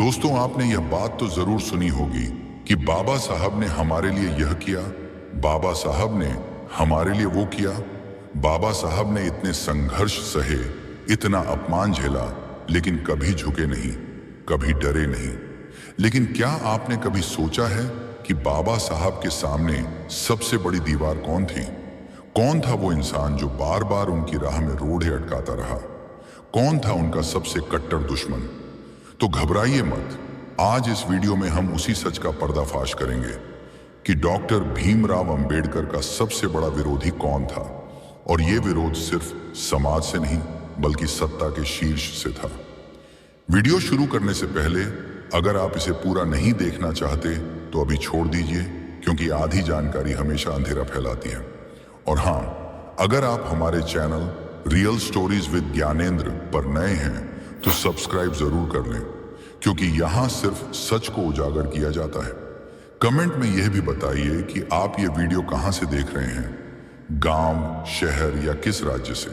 दोस्तों, आपने यह बात तो जरूर सुनी होगी कि बाबा साहब ने हमारे लिए यह किया, बाबा साहब ने हमारे लिए वो किया। बाबा साहब ने इतने संघर्ष सहे, इतना अपमान झेला, लेकिन कभी झुके नहीं, कभी डरे नहीं। लेकिन क्या आपने कभी सोचा है कि बाबा साहब के सामने सबसे बड़ी दीवार कौन थी? कौन था वो इंसान जो बार बार उनकी राह में रोड़े अटकाता रहा? कौन था उनका सबसे कट्टर दुश्मन? तो घबराइए मत, आज इस वीडियो में हम उसी सच का पर्दाफाश करेंगे कि डॉक्टर भीमराव अंबेडकर का सबसे बड़ा विरोधी कौन था। और ये विरोध सिर्फ समाज से नहीं बल्कि सत्ता के शीर्ष से था। वीडियो शुरू करने से पहले अगर आप इसे पूरा नहीं देखना चाहते तो अभी छोड़ दीजिए, क्योंकि आधी जानकारी हमेशा अंधेरा फैलाती है। और हाँ, अगर आप हमारे channel real stories with Gyanendra पर नए हैं तो सब्सक्राइब जरूर कर लें, क्योंकि यहां सिर्फ सच को उजागर किया जाता है। कमेंट में यह भी बताइए कि आप ये वीडियो कहां से देख रहे हैं, गांव, शहर या किस राज्य से,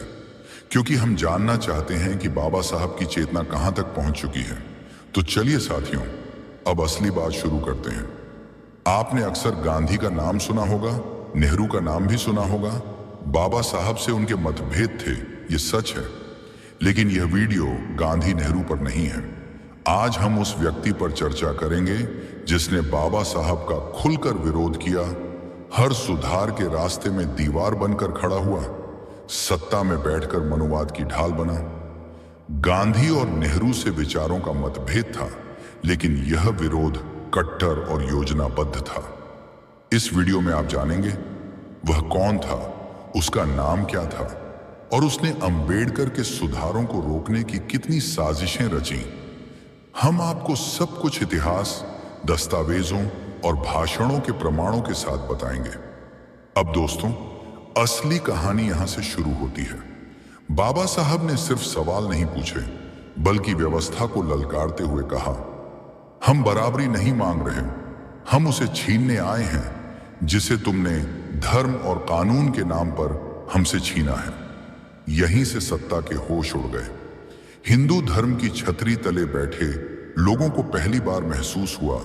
क्योंकि हम जानना चाहते हैं कि बाबा साहब की चेतना कहां तक पहुंच चुकी है। तो चलिए साथियों, अब असली बात शुरू करते हैं। आपने अक्सर गांधी का नाम सुना होगा, नेहरू का नाम भी सुना होगा। बाबा साहब से उनके मतभेद थे, ये सच है, लेकिन यह वीडियो गांधी नेहरू पर नहीं है। आज हम उस व्यक्ति पर चर्चा करेंगे जिसने बाबा साहब का खुलकर विरोध किया, हर सुधार के रास्ते में दीवार बनकर खड़ा हुआ, सत्ता में बैठकर मनुवाद की ढाल बना। गांधी और नेहरू से विचारों का मतभेद था, लेकिन यह विरोध कट्टर और योजनाबद्ध था। इस वीडियो में आप जानेंगे वह कौन था, उसका नाम क्या था, और उसने अंबेडकर के सुधारों को रोकने की कितनी साजिशें रची। हम आपको सब कुछ इतिहास, दस्तावेजों और भाषणों के प्रमाणों के साथ बताएंगे। अब दोस्तों, असली कहानी यहां से शुरू होती है। बाबा साहब ने सिर्फ सवाल नहीं पूछे, बल्कि व्यवस्था को ललकारते हुए कहा, हम बराबरी नहीं मांग रहे, हम उसे छीनने आए हैं जिसे तुमने धर्म और कानून के नाम पर हमसे छीना है। यहीं से सत्ता के होश उड़ गए। हिंदू धर्म की छतरी तले बैठे लोगों को पहली बार महसूस हुआ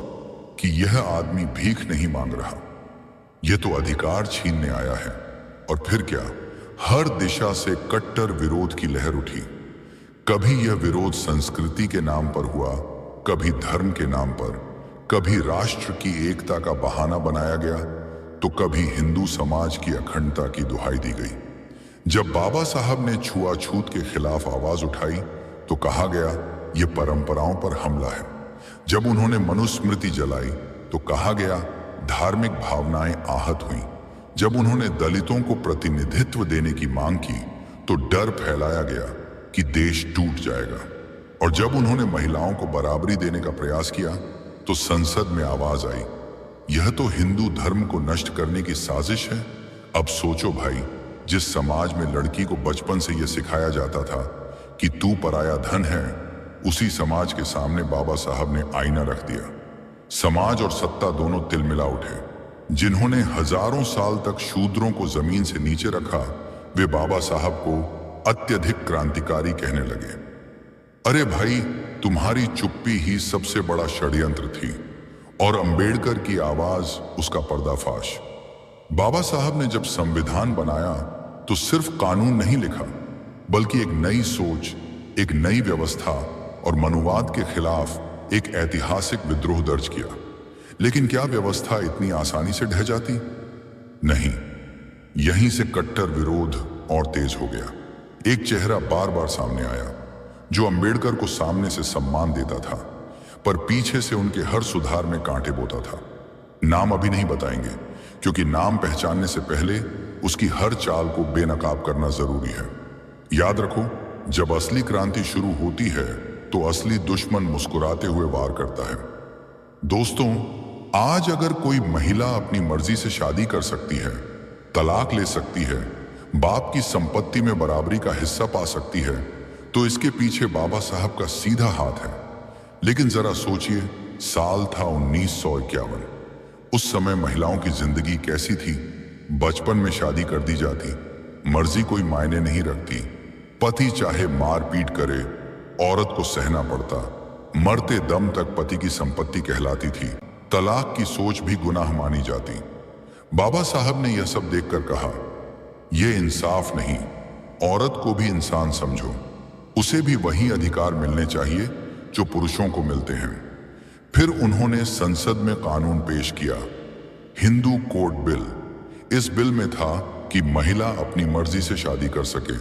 कि यह आदमी भीख नहीं मांग रहा, यह तो अधिकार छीनने आया है। और फिर क्या, हर दिशा से कट्टर विरोध की लहर उठी। कभी यह विरोध संस्कृति के नाम पर हुआ, कभी धर्म के नाम पर, कभी राष्ट्र की एकता का बहाना बनाया गया, तो कभी हिंदू समाज की अखंडता की दुहाई दी गई। जब बाबा साहब ने छुआछूत के खिलाफ आवाज उठाई तो कहा गया यह परंपराओं पर हमला है। जब उन्होंने मनुस्मृति जलाई तो कहा गया धार्मिक भावनाएं आहत हुई। जब उन्होंने दलितों को प्रतिनिधित्व देने की मांग की तो डर फैलाया गया कि देश टूट जाएगा। और जब उन्होंने महिलाओं को बराबरी देने का प्रयास किया तो संसद में आवाज आई, यह तो हिंदू धर्म को नष्ट करने की साजिश है। अब सोचो भाई, जिस समाज में लड़की को बचपन से यह सिखाया जाता था कि तू पराया धन है, उसी समाज के सामने बाबा साहब ने आईना रख दिया। समाज और सत्ता दोनों तिलमिला उठे। जिन्होंने हजारों साल तक शूद्रों को जमीन से नीचे रखा, वे बाबा साहब को अत्यधिक क्रांतिकारी कहने लगे। अरे भाई, तुम्हारी चुप्पी ही सबसे बड़ा षड्यंत्र थी। और अंबेडकर की आवाज उसका पर्दाफाश। बाबा साहब ने जब संविधान बनाया तो सिर्फ कानून नहीं लिखा, बल्कि एक नई सोच, एक नई व्यवस्था और मनुवाद के खिलाफ एक ऐतिहासिक विद्रोह दर्ज किया। लेकिन क्या व्यवस्था इतनी आसानी से ढह जाती? नहीं। यहीं से कट्टर विरोध और तेज हो गया। एक चेहरा बार बार सामने आया जो अंबेडकर को सामने से सम्मान देता था, पर पीछे से उनके हर सुधार में कांटे बोता था। नाम अभी नहीं बताएंगे, क्योंकि नाम पहचानने से पहले उसकी हर चाल को बेनकाब करना जरूरी है। याद रखो, जब असली क्रांति शुरू होती है तो असली दुश्मन मुस्कुराते हुए वार करता है। दोस्तों, आज अगर कोई महिला अपनी मर्जी से शादी कर सकती है, तलाक ले सकती है, बाप की संपत्ति में बराबरी का हिस्सा पा सकती है, तो इसके पीछे बाबा साहब का सीधा हाथ है। लेकिन जरा सोचिए, साल था 1951। उस समय महिलाओं की जिंदगी कैसी थी? बचपन में शादी कर दी जाती, मर्जी कोई मायने नहीं रखती, पति चाहे मार पीट करे, औरत को सहना पड़ता। मरते दम तक पति की संपत्ति कहलाती थी। तलाक की सोच भी गुनाह मानी जाती। बाबा साहब ने यह सब देखकर कहा, यह इंसाफ नहीं, औरत को भी इंसान समझो, उसे भी वही अधिकार मिलने चाहिए जो पुरुषों को मिलते हैं। फिर उन्होंने संसद में कानून पेश किया, हिंदू कोड बिल। इस बिल में था कि महिला अपनी मर्जी से शादी कर सके,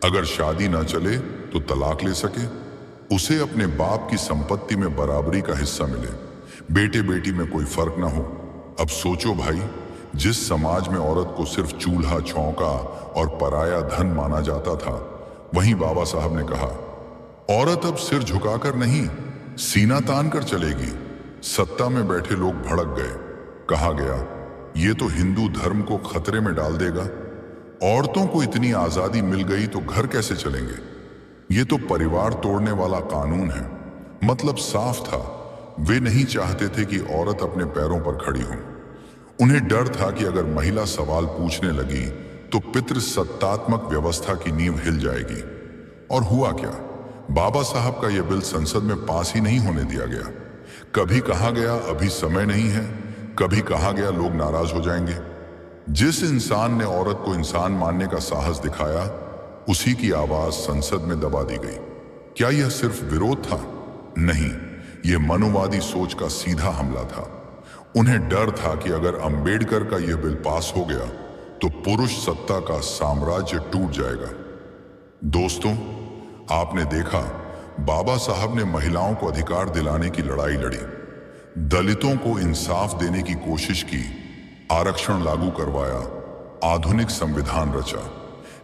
अगर शादी ना चले तो तलाक ले सके, उसे अपने बाप की संपत्ति में बराबरी का हिस्सा मिले, बेटे बेटी में कोई फर्क ना हो। अब सोचो भाई, जिस समाज में औरत को सिर्फ चूल्हा चौका और पराया धन माना जाता था, वहीं बाबा साहब ने कहा, औरत अब सिर झुकाकर नहीं, सीना तान कर चलेगी। सत्ता में बैठे लोग भड़क गए। कहा गया, ये तो हिंदू धर्म को खतरे में डाल देगा। औरतों को इतनी आजादी मिल गई तो घर कैसे चलेंगे? ये तो परिवार तोड़ने वाला कानून है। मतलब साफ था, वे नहीं चाहते थे कि औरत अपने पैरों पर खड़ी हो। उन्हें डर था कि अगर महिला सवाल पूछने लगी तो पितृसत्तात्मक व्यवस्था की नींव हिल जाएगी। और हुआ क्या? बाबा साहब का यह बिल संसद में पास ही नहीं होने दिया गया। कभी कहा गया अभी समय नहीं है, कभी कहा गया लोग नाराज हो जाएंगे। जिस इंसान ने औरत को इंसान मानने का साहस दिखाया, उसी की आवाज संसद में दबा दी गई। क्या यह सिर्फ विरोध था? नहीं, यह मनुवादी सोच का सीधा हमला था। उन्हें डर था कि अगर अंबेडकर का यह बिल पास हो गया तो पुरुष सत्ता का साम्राज्य टूट जाएगा। दोस्तों, आपने देखा, बाबा साहब ने महिलाओं को अधिकार दिलाने की लड़ाई लड़ी, दलितों को इंसाफ देने की कोशिश की, आरक्षण लागू करवाया, आधुनिक संविधान रचा।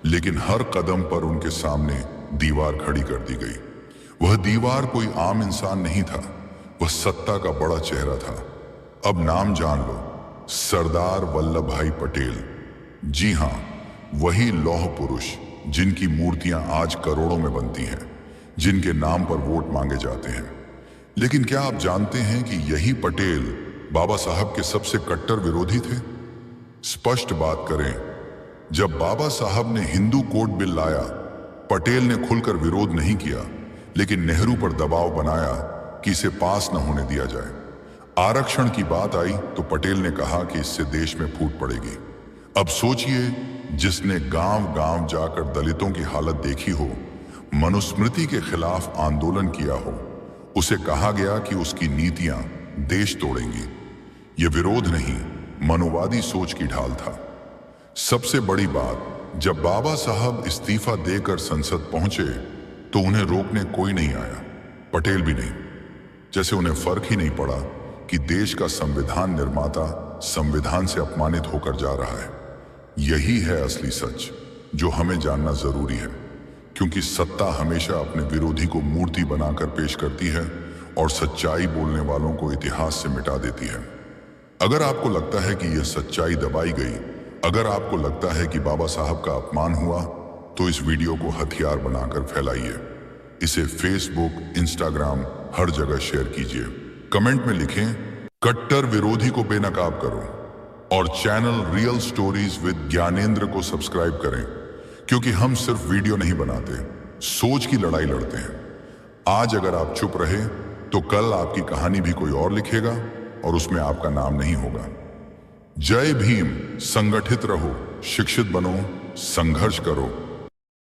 लेकिन हर कदम पर उनके सामने दीवार खड़ी कर दी गई। वह दीवार कोई आम इंसान नहीं था, वह सत्ता का बड़ा चेहरा था। अब नाम जान लो, सरदार वल्लभ भाई पटेल। जी हां, वही लौह पुरुष जिनकी मूर्तियां आज करोड़ों में बनती हैं, जिनके नाम पर वोट मांगे जाते हैं। लेकिन क्या आप जानते हैं कि यही पटेल बाबा साहब के सबसे कट्टर विरोधी थे? स्पष्ट बात करें, जब बाबा साहब ने हिंदू कोड बिल लाया, पटेल ने खुलकर विरोध नहीं किया, लेकिन नेहरू पर दबाव बनाया कि इसे पास न होने दिया जाए। आरक्षण की बात आई तो पटेल ने कहा कि इससे देश में फूट पड़ेगी। अब सोचिए, जिसने गांव गांव जाकर दलितों की हालत देखी हो, मनुस्मृति के खिलाफ आंदोलन किया हो, उसे कहा गया कि उसकी नीतियां देश तोड़ेंगी। यह विरोध नहीं, मनुवादी सोच की ढाल था। सबसे बड़ी बात, जब बाबा साहब इस्तीफा देकर संसद पहुंचे तो उन्हें रोकने कोई नहीं आया, पटेल भी नहीं। जैसे उन्हें फर्क ही नहीं पड़ा कि देश का संविधान निर्माता संविधान से अपमानित होकर जा रहा है। यही है असली सच जो हमें जानना जरूरी है, क्योंकि सत्ता हमेशा अपने विरोधी को मूर्ति बनाकर पेश करती है और सच्चाई बोलने वालों को इतिहास से मिटा देती है। अगर आपको लगता है कि यह सच्चाई दबाई गई, अगर आपको लगता है कि बाबा साहब का अपमान हुआ, तो इस वीडियो को हथियार बनाकर फैलाइए। इसे फेसबुक, इंस्टाग्राम, हर जगह शेयर कीजिए। कमेंट में लिखें, कट्टर विरोधी को बेनकाब करो, और channel real stories with Gyanendra को सब्सक्राइब करें, क्योंकि हम सिर्फ वीडियो नहीं बनाते, सोच की लड़ाई लड़ते हैं। आज अगर आप चुप रहे तो कल आपकी कहानी भी कोई और लिखेगा और उसमें आपका नाम नहीं होगा। जय भीम। संगठित रहो, शिक्षित बनो, संघर्ष करो।